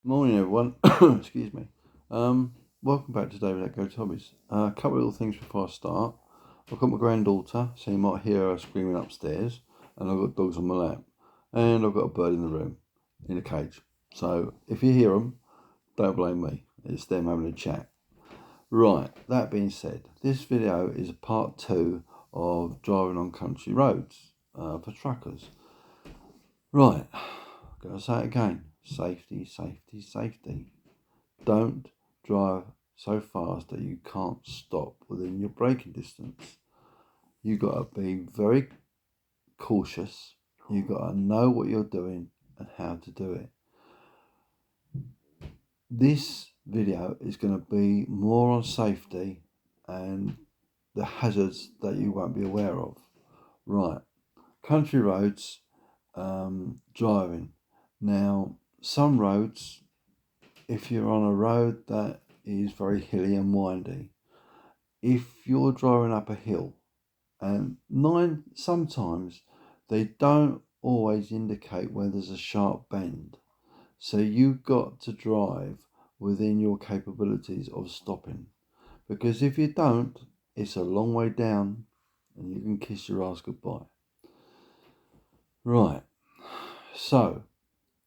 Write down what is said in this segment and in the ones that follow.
Morning, everyone. Excuse me. Welcome back to David at Go Hobbies. A couple of little things before I start. I've got my granddaughter, so you might hear her screaming upstairs, and I've got dogs on my lap, and I've got a bird in the room, in a cage. So if you hear them, don't blame me. It's them having a chat. Right. That being said, this video is a part two of driving on country roads for truckers. Right. Gotta say it again. Safety, safety, safety. Don't drive so fast that you can't stop within your braking distance. You got to be very cautious. You got to know what you're doing and how to do it. This video is going to be more on safety and the hazards that you won't be aware of. Right, country roads, driving. Now, some roads, if you're on a road that is very hilly and windy, if you're driving up a hill, and sometimes they don't always indicate where there's a sharp bend, so you've got to drive within your capabilities of stopping, because if you don't, it's a long way down and you can kiss your ass goodbye. Right, so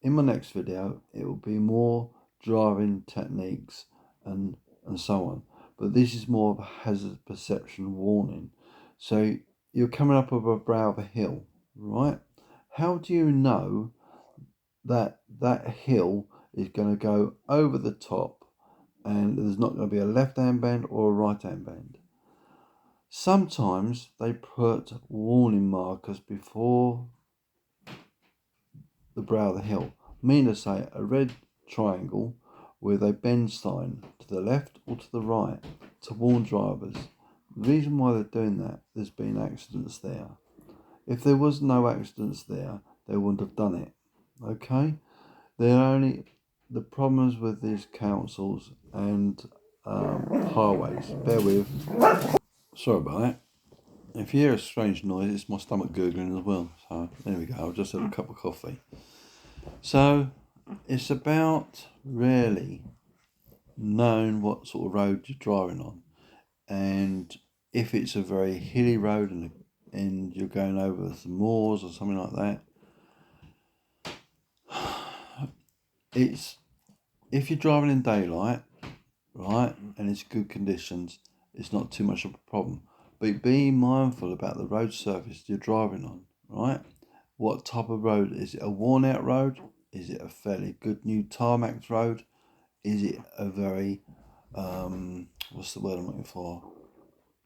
in my next video it will be more driving techniques and so on, but this is more of a hazard perception warning. So you're coming up over a brow of a hill, right? How do you know that that hill is going to go over the top and there's not going to be a left hand bend or a right hand bend? Sometimes they put warning markers before the brow of the hill, meaning to say a red triangle with a bend sign to the left or to the right to warn drivers. The reason why they're doing that, there's been accidents there. If there was no accidents there, they wouldn't have done it. Okay? They're only the problems with these councils and highways. Bear with. Sorry about that. If you hear a strange noise, it's my stomach gurgling as well. So there we go. I've just had a cup of coffee. So it's about really knowing what sort of road you're driving on, and if it's a very hilly road and you're going over some moors or something like that, it's if you're driving in daylight, right, and it's good conditions, it's not too much of a problem. But be mindful about the road surface you're driving on, right? What type of road? Is it a worn out road? Is it a fairly good new tarmac road? Is it a very, what's the word I'm looking for?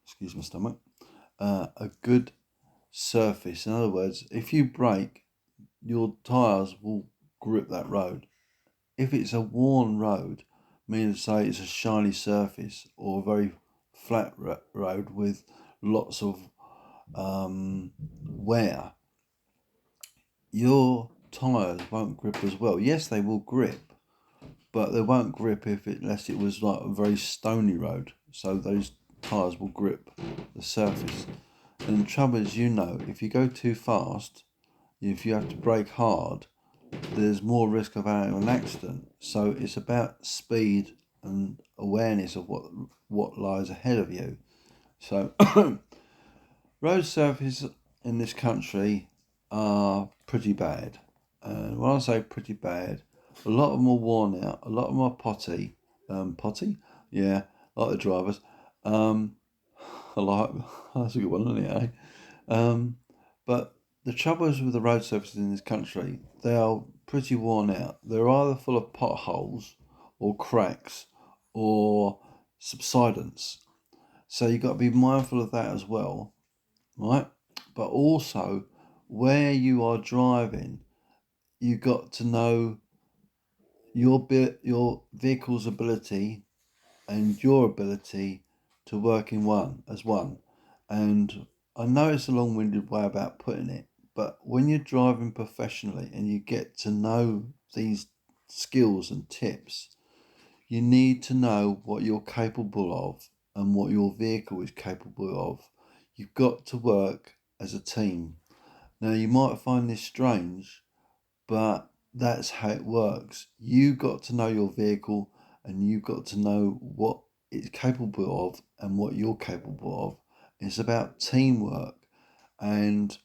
Excuse my stomach. A good surface. In other words, if you brake, your tyres will grip that road. If it's a worn road, meaning to say it's a shiny surface or a very flat road with lots of wear, your tyres won't grip as well. Yes, they will grip, but they won't grip unless it was like a very stony road. So those tyres will grip the surface. And the trouble is, if you go too fast, if you have to brake hard, there's more risk of having an accident. So it's about speed and awareness of what lies ahead of you. So road surfaces in this country are pretty bad. And when I say pretty bad, a lot of them are worn out, a lot of them are potty. Potty? Yeah, like the drivers. I like, that's a good one, isn't it, but the trouble is with the road surfaces in this country, they are pretty worn out. They're either full of potholes or cracks or subsidence. So you've got to be mindful of that as well, right? But also, where you are driving, you've got to know your vehicle's ability and your ability to work in one as one. And I know it's a long-winded way about putting it, but when you're driving professionally and you get to know these skills and tips, you need to know what you're capable of and what your vehicle is capable of. You've got to work as a team. Now, you might find this strange, but that's how it works. You got to know your vehicle, and you got to know what it's capable of and what you're capable of. It's about teamwork, and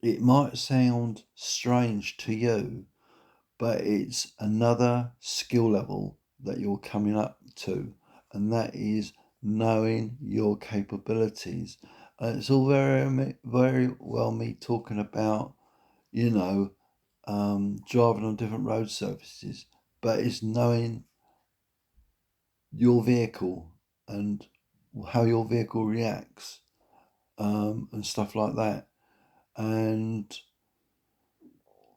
it might sound strange to you, but it's another skill level that you're coming up to, and that is knowing your capabilities. And it's all very well me talking about, you know, driving on different road surfaces, but it's knowing your vehicle and how your vehicle reacts, and stuff like that. And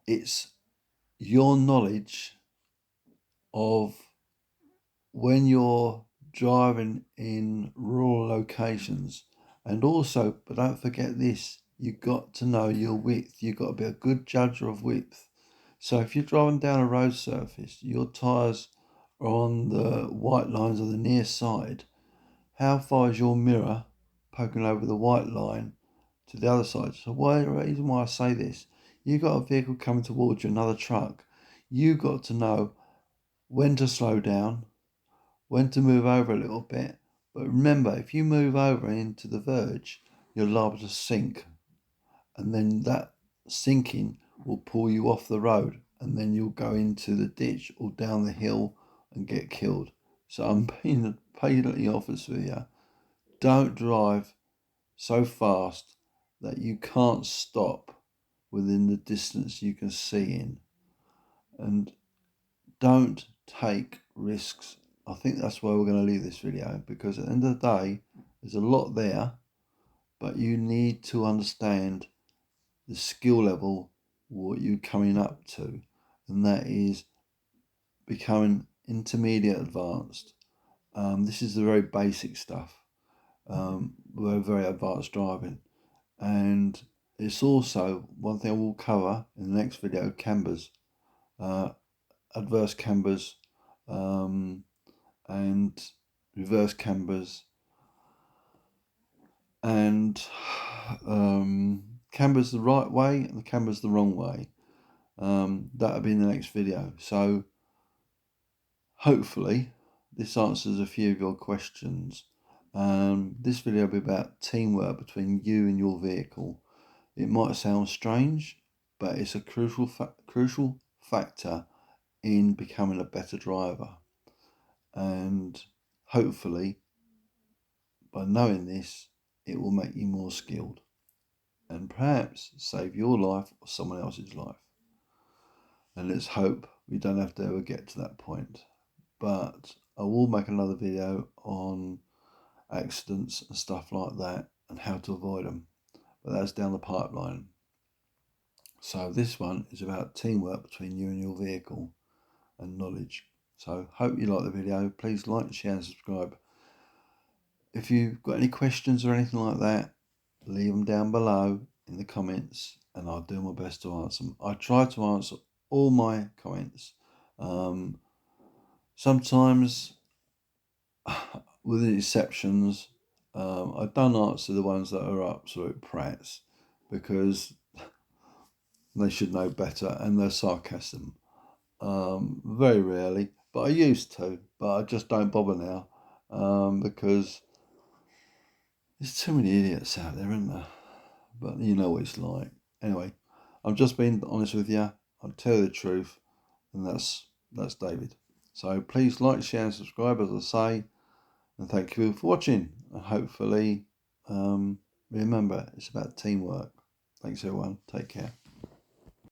it's your knowledge of when you're driving in rural locations. And also, but don't forget this, you've got to know your width. You've got to be a good judger of width. So if you're driving down a road surface, your tyres are on the white lines of the near side. How far is your mirror poking over the white line to the other side? So the reason why I say this, you've got a vehicle coming towards you, another truck. You've got to know when to slow down, when to move over a little bit. But remember, if you move over into the verge, you're liable to sink. And then that sinking will pull you off the road, and then you'll go into the ditch or down the hill and get killed. So I'm being patently honest with you. Don't drive so fast that you can't stop within the distance you can see in. And don't take risks. I think that's where we're going to leave this video, because at the end of the day, there's a lot there, but you need to understand the skill level, what you're coming up to, and that is becoming intermediate advanced. This is the very basic stuff. We're very advanced driving, and it's also one thing I will cover in the next video: cambers, adverse cambers, and reverse cambers, and cambers the right way and the cambers the wrong way. That'll be in the next video. So hopefully this answers a few of your questions. This video will be about teamwork between you and your vehicle. It might sound strange, but it's a crucial factor in becoming a better driver. And hopefully, by knowing this, it will make you more skilled and perhaps save your life or someone else's life. And let's hope we don't have to ever get to that point. But I will make another video on accidents and stuff like that and how to avoid them. But that's down the pipeline. So this one is about teamwork between you and your vehicle and knowledge. So hope you like the video. Please like, share and subscribe. If you've got any questions or anything like that, leave them down below in the comments and I'll do my best to answer them. I try to answer all my comments. Sometimes, with the exceptions, I don't answer the ones that are absolute prats, because they should know better and they're sarcasm. Very rarely, but I used to, but I just don't bother now, because there's too many idiots out there, isn't there? But you know what it's like. Anyway, I'm just being honest with you. I'll tell you the truth, and that's David. So please like, share, and subscribe, as I say, and thank you for watching. And hopefully, remember, it's about teamwork. Thanks everyone. Take care.